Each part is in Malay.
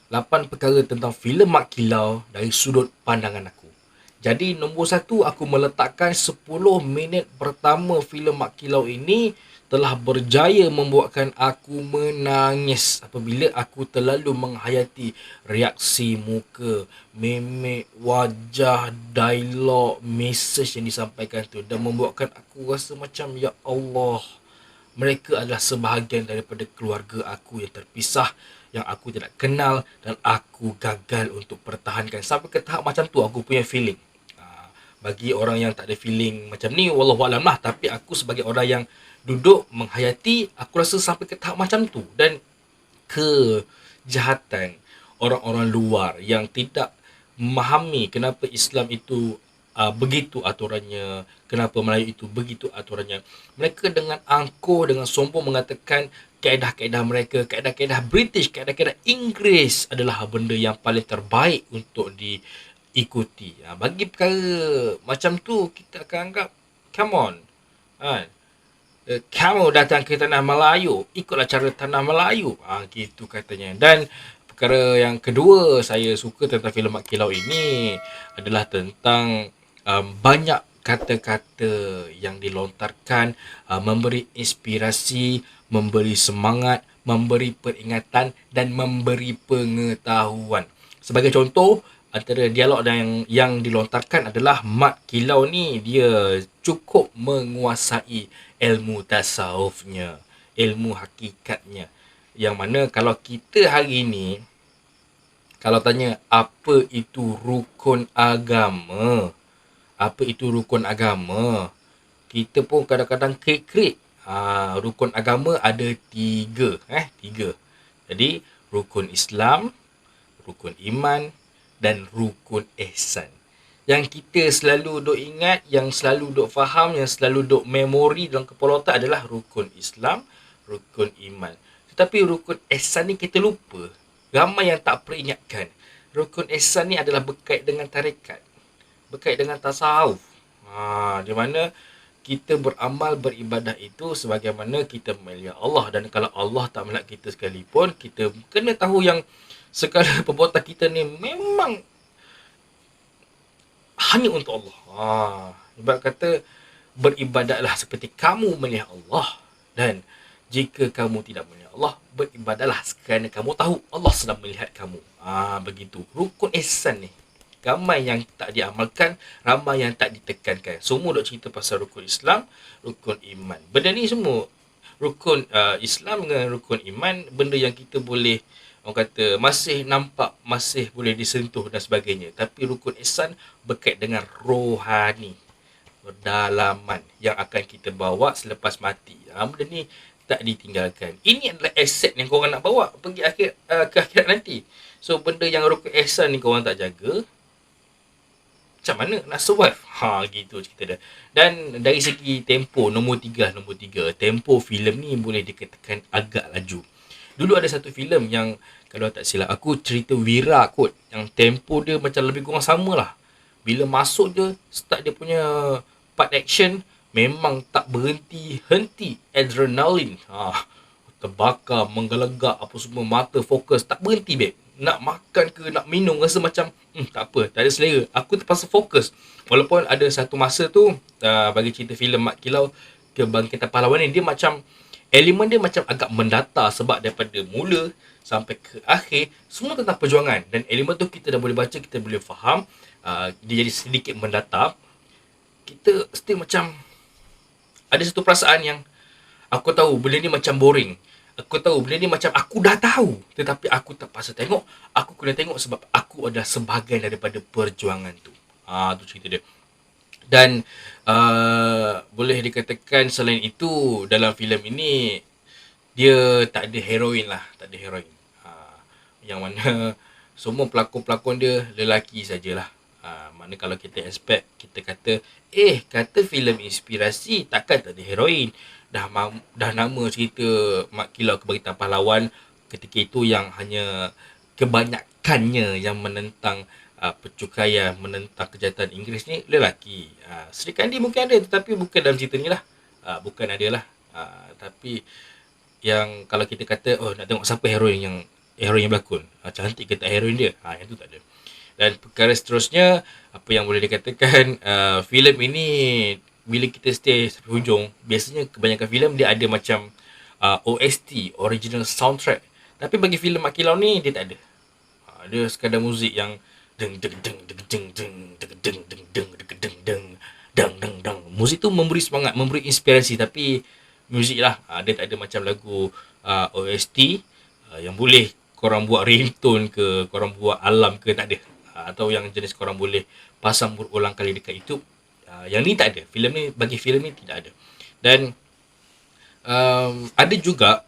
8 perkara tentang filem Mak Kilau dari sudut pandangan aku. Jadi nombor 1, aku meletakkan 10 minit pertama filem Mak Kilau ini telah berjaya membuatkan aku menangis apabila aku terlalu menghayati reaksi muka, memek, wajah, dialog, mesej yang disampaikan tu dan membuatkan aku rasa macam ya Allah, mereka adalah sebahagian daripada keluarga aku yang terpisah, yang aku tidak kenal dan aku gagal untuk pertahankan. Sampai ke tahap macam tu aku punya feeling. Bagi orang yang tak ada feeling macam ni, wallahualam lah. Tapi aku sebagai orang yang duduk menghayati, aku rasa sampai ke tahap macam tu. Dan kejahatan orang-orang luar yang tidak memahami kenapa Islam itu begitu aturannya, kenapa Melayu itu begitu aturannya. Mereka dengan angkuh, dengan sombong mengatakan kaedah-kaedah mereka, kaedah-kaedah British, kaedah-kaedah Inggeris adalah benda yang paling terbaik untuk diikuti. Bagi perkara macam tu, kita akan anggap, come on. Ha, kamu datang ke tanah Melayu, ikutlah cara tanah Melayu. Gitu katanya. Dan perkara yang kedua saya suka tentang filem Mak Kilau ini adalah tentang banyak kata-kata yang dilontarkan, memberi inspirasi, memberi semangat, memberi peringatan dan memberi pengetahuan. Sebagai contoh, antara dialog yang dilontarkan adalah Mat Kilau ni dia cukup menguasai ilmu tasawufnya, ilmu hakikatnya. Yang mana kalau kita hari ni, kalau tanya apa itu rukun agama, apa itu rukun agama, kita pun kadang-kadang krik-krik. Rukun agama ada tiga. Tiga. Jadi, rukun Islam, rukun iman dan rukun ihsan. Yang kita selalu duk ingat, yang selalu duk faham, yang selalu duk memori dalam kepala otak adalah rukun Islam, rukun iman. Tetapi rukun ihsan ni kita lupa. Ramai yang tak peringatkan. Rukun ihsan ni adalah berkait dengan tarekat, berkait dengan tasawuf. Di mana kita beramal beribadah itu sebagaimana kita melihat Allah, dan kalau Allah tak melihat kita sekalipun, kita kena tahu yang segala perbuatan kita ni memang hanya untuk Allah. Sebab kata beribadatlah seperti kamu melihat Allah, dan jika kamu tidak melihat Allah, beribadahlah kerana kamu tahu Allah sedang melihat kamu. Begitu. Rukun ihsan ni ramai yang tak diamalkan, ramai yang tak ditekankan. Semua duk cerita pasal rukun Islam, rukun iman. Benda ni semua rukun Islam dengan rukun iman, benda yang kita boleh, orang kata, masih nampak, masih boleh disentuh dan sebagainya. Tapi rukun ihsan berkait dengan rohani, perdalaman yang akan kita bawa selepas mati. Benda ni tak ditinggalkan. Ini adalah aset yang korang nak bawa pergi ke akhirat nanti. So benda yang rukun ihsan ni korang tak jaga, macam mana nak survive? Gitu cerita dia. Dan dari segi tempo, nombor tiga. Tempo filem ni boleh dikatakan agak laju. Dulu ada satu filem yang, kalau tak silap aku, cerita Wira kot. Yang tempo dia macam lebih kurang sama lah. Bila masuk dia, start dia punya part action, memang tak berhenti-henti. Adrenalin. Terbakar, menggelegak, apa semua, mata fokus. Tak berhenti, babe. Nak makan ke, nak minum, rasa macam, tak apa, tak ada selera. Aku terpaksa fokus. Walaupun ada satu masa tu, bagi cerita filem Mak Kilau, Kebangkitan Pahlawan ni, dia macam, elemen dia macam agak mendatar. Sebab daripada mula sampai ke akhir, semua tentang perjuangan. Dan elemen tu kita dah boleh baca, kita boleh faham. Dia jadi sedikit mendatar. Kita still macam, ada satu perasaan yang, aku tahu benda ni macam boring. Aku tahu benda ni macam aku dah tahu. Tetapi aku tak pasal tengok. Aku kena tengok sebab aku adalah sebahagian daripada perjuangan tu. Tu cerita dia. Dan boleh dikatakan selain itu, dalam filem ini, dia tak ada heroin lah. Tak ada heroin. Yang mana semua pelakon-pelakon dia lelaki sajalah. Mana kalau kita expect, kita kata, kata filem inspirasi, takkan tak ada heroin. Dah nama cerita Mak Kilau Kebangkitan Pahlawan ketika itu yang hanya kebanyakannya yang menentang percukaian, menentang kejahatan Inggeris ni lelaki. Sri Kandi mungkin ada, tetapi bukan dalam cerita ni lah. Bukan ada lah. Tapi yang kalau kita kata, nak tengok siapa hero yang heroin yang berlakon. Cantik ke tak heroin dia? Yang tu tak ada. Dan perkara seterusnya, apa yang boleh dikatakan, filem ini bila kita stay sampai hujung, biasanya kebanyakan filem dia ada macam OST, original soundtrack. Tapi bagi filem Mak Kilau ni dia tak ada. Dia sekadar muzik yang deng deng deng deng deng deng deng deng deng deng deng deng deng deng deng deng. Muzik tu memberi semangat, memberi inspirasi, tapi muzik lah. Dia tak ada macam lagu OST yang boleh korang buat ringtone ke, korang buat alarm ke, tak ada. Atau yang jenis korang boleh pasang berulang kali dekat YouTube. Yang ni tak ada. Filem ni, bagi filem ni tidak ada. Dan ada juga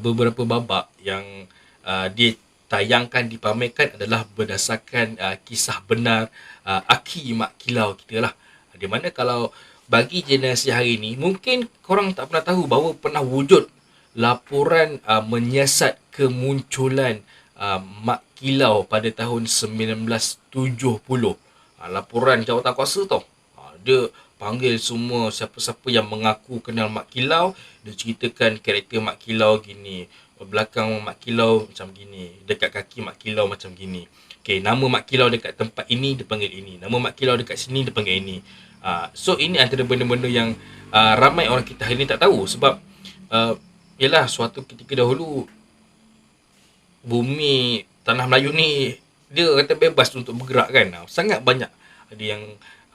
beberapa babak yang ditayangkan, dipamerkan adalah berdasarkan kisah benar Aki Mak Kilau kita lah. Di mana kalau bagi generasi hari ni, mungkin korang tak pernah tahu bahawa pernah wujud laporan menyiasat kemunculan Mak Kilau pada tahun 1970. Laporan jawatankuasa tau. Dia panggil semua siapa-siapa yang mengaku kenal Mak Kilau. Dia ceritakan karakter Mak Kilau gini, belakang Mak Kilau macam gini, dekat kaki Mak Kilau macam gini. Okay, nama Mak Kilau dekat tempat ini dia panggil ini, nama Mak Kilau dekat sini dia panggil ini. So ini antara benda-benda yang ramai orang kita hari ni tak tahu. Sebab yalah, suatu ketika dahulu bumi tanah Melayu ni dia kata bebas untuk bergerak kan. Sangat banyak. Ada yang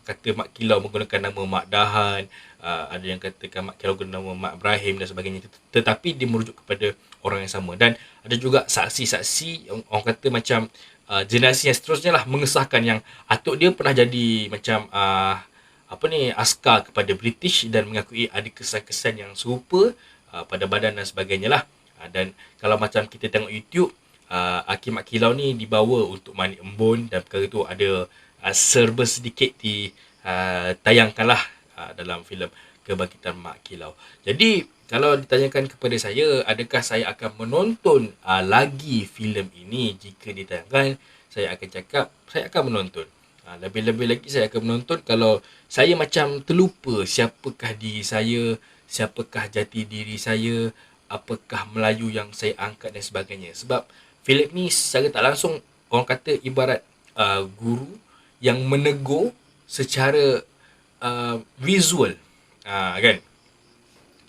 kata Mak Kilau menggunakan nama Mak Dahan, ada yang katakan Mak Kilau guna nama Mak Ibrahim dan sebagainya. Tetapi dia merujuk kepada orang yang sama. Dan ada juga saksi-saksi orang kata macam generasi yang seterusnya lah mengesahkan yang atuk dia pernah jadi macam askar kepada British dan mengakui ada kesan-kesan yang serupa pada badan dan sebagainya lah. Dan kalau macam kita tengok YouTube, Aki Mak Kilau ni dibawa untuk mandi embun, dan perkara tu ada serba sedikit ditayangkanlah dalam filem Kebangkitan Mak Kilau. Jadi kalau ditanyakan kepada saya, adakah saya akan menonton lagi filem ini jika ditayangkan, saya akan cakap saya akan menonton. Lebih-lebih lagi saya akan menonton kalau saya macam terlupa siapakah diri saya, siapakah jati diri saya, apakah Melayu yang saya angkat dan sebagainya. Sebab filem ni secara tak langsung orang kata ibarat guru yang menegur secara visual. Kan?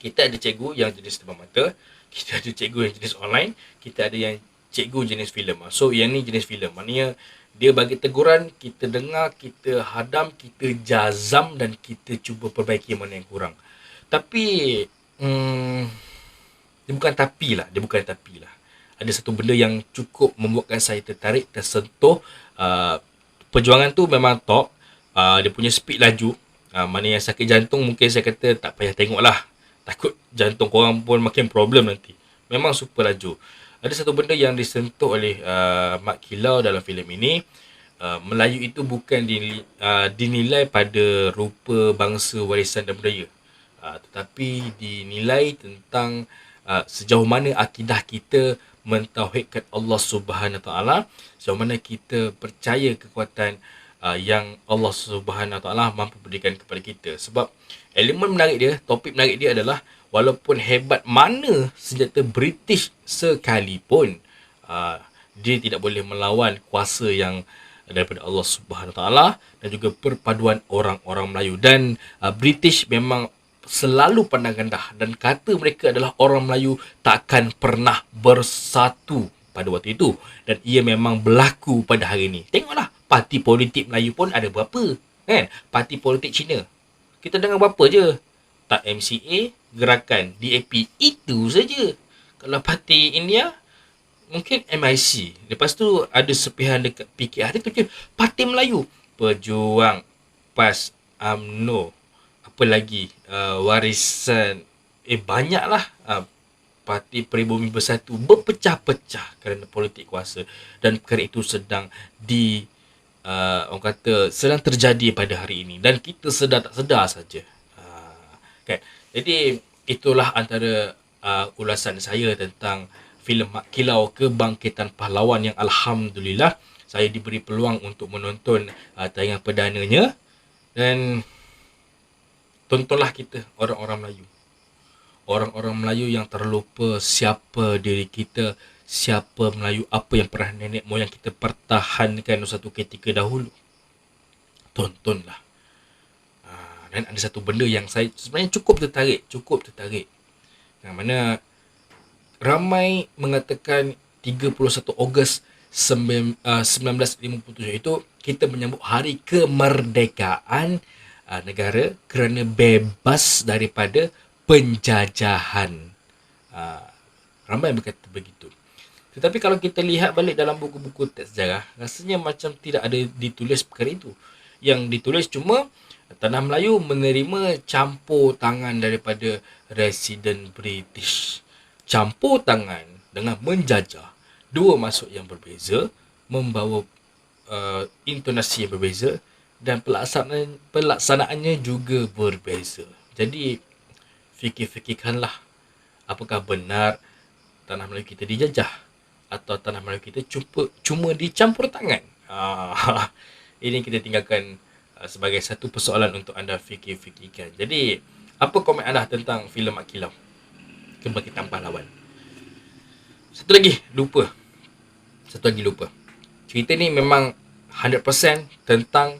Kita ada cikgu yang jenis depan mata, kita ada cikgu yang jenis online, kita ada yang cikgu jenis filem. So yang ni jenis filem. Maknanya dia bagi teguran, kita dengar, kita hadam, kita jazam dan kita cuba perbaiki mana yang kurang. Tapi dia bukan tapi lah. Ada satu benda yang cukup membuatkan saya tertarik, tersentuh. Perjuangan tu memang top. Dia punya speed laju. Mana yang sakit jantung mungkin saya kata tak payah tengok lah. Takut jantung korang pun makin problem nanti. Memang super laju. Ada satu benda yang disentuh oleh Mak Kilau dalam filem ini. Melayu itu bukan dinilai pada rupa bangsa warisan dan budaya. Tetapi dinilai tentang sejauh mana akidah kita mentauhidkan Allah Subhanahu Wa Taala, sejauh mana kita percaya kekuatan yang Allah Subhanahu Wa Taala mampu berikan kepada kita. Sebab elemen menarik dia, topik menarik dia adalah walaupun hebat mana senjata British sekalipun, dia tidak boleh melawan kuasa yang daripada Allah Subhanahu Wa Taala dan juga perpaduan orang-orang Melayu. Dan British memang selalu pandang rendah dan kata mereka adalah orang Melayu takkan pernah bersatu pada waktu itu, dan ia memang berlaku pada hari ini. Tengoklah parti politik Melayu pun ada berapa, kan? Parti politik Cina kita dengar berapa je, tak MCA, Gerakan, DAP, itu saja. Kalau parti India mungkin MIC, lepas tu ada sepihan dekat PKR, itu je. Parti Melayu, Pejuang, PAS, UMNO, apa lagi, Warisan, banyaklah. Parti Peribumi Bersatu berpecah-pecah kerana politik kuasa, dan perkara itu sedang orang kata sedang terjadi pada hari ini, dan kita sedar tak sedar saja. Kan? Jadi itulah antara ulasan saya tentang filem Mak Kilau Kebangkitan Pahlawan, yang alhamdulillah saya diberi peluang untuk menonton tayangan perdananya. Dan tontonlah kita, orang-orang Melayu yang terlupa siapa diri kita, siapa Melayu apa yang pernah nenek moyang kita pertahankan suatu ketika dahulu. Tontonlah. Dan ada satu benda yang saya sebenarnya cukup tertarik. Yang mana ramai mengatakan 31 Ogos 1957 itu kita menyambut hari kemerdekaan negara kerana bebas daripada penjajahan. Ramai berkata begitu. Tetapi kalau kita lihat balik dalam buku-buku teks sejarah, rasanya macam tidak ada ditulis perkara itu. Yang ditulis cuma Tanah Melayu menerima campur tangan daripada residen British. Campur tangan dengan menjajah. Dua maksud yang berbeza, membawa intonasi yang berbeza dan pelaksanaannya juga berbeza. Jadi fikir-fikirkanlah, apakah benar Tanah Melayu kita dijajah atau Tanah Melayu kita cuma dicampur tangan. Ini kita tinggalkan sebagai satu persoalan untuk anda fikir-fikirkan. Jadi, apa komen anda tentang filem Mak Kilau? Kebangkitan Pahlawan. Satu lagi lupa. Cerita ni memang 100% tentang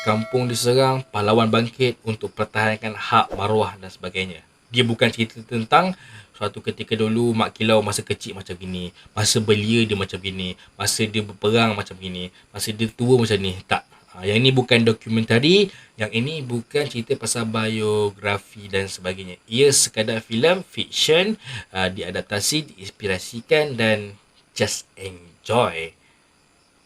kampung diserang, pahlawan bangkit untuk pertahankan hak maruah dan sebagainya. Dia bukan cerita tentang suatu ketika dulu Mak Kilau masa kecil macam gini, masa belia dia macam gini, masa dia berperang macam gini, masa dia tua macam ni. Tak. Yang ini bukan dokumentari, yang ini bukan cerita pasal biografi dan sebagainya. Ia sekadar filem fiction, diadaptasi, diinspirasikan dan just enjoy.